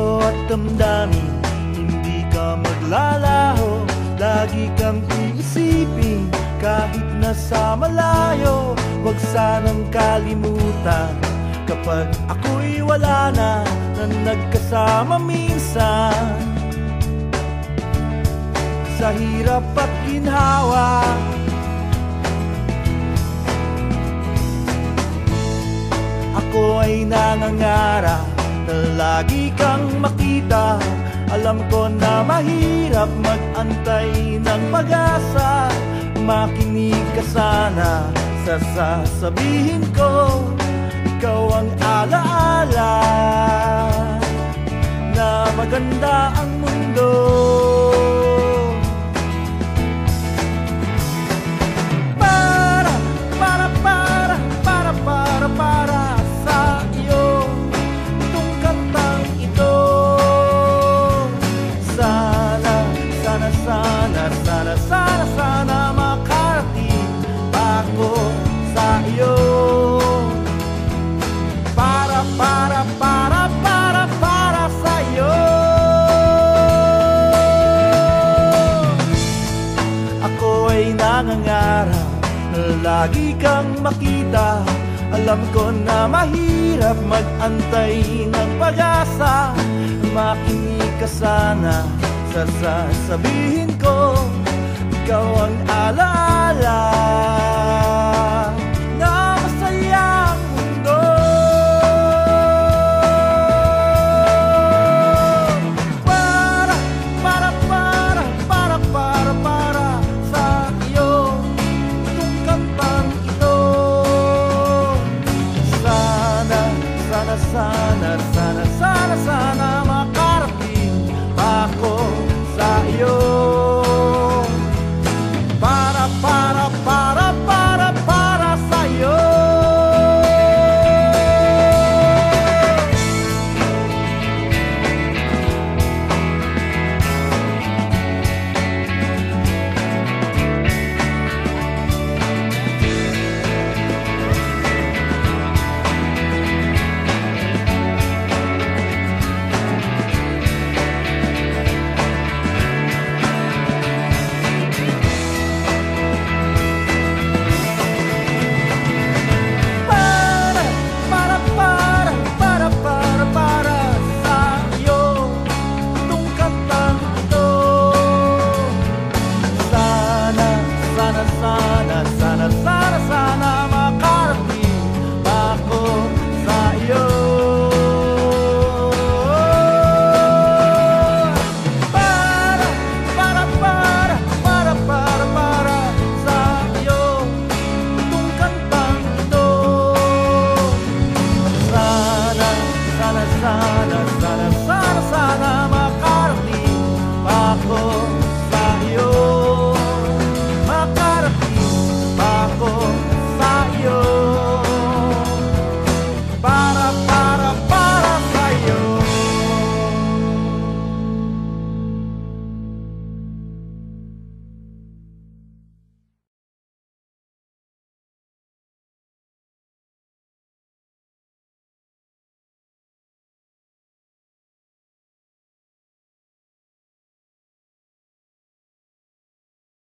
puso at damdamin, hindi ka maglalaho. Lagi kang iisipin kahit nasa malayo. Huwag sanang kalimutan kapag ako'y wala na nagkasama minsan. Sa hirap at ginhawa, ako ay nangangarap na lagi kang makita. Alam ko na mahirap mag-antay ng pag-asa. Makinig ka sana sa sasabihin ko. Ikaw ang alaala na maganda ang mundo. Para sa iyo itong kantang ito. Sana makarating ako sa iyo. Para sa iyo. Ako ay nangangarap na lagi kang makita. Alam ko na mahirap mag-antay ng pag-asa. Makinig ka sana sa sasabihin ko. Ikaw ang alaala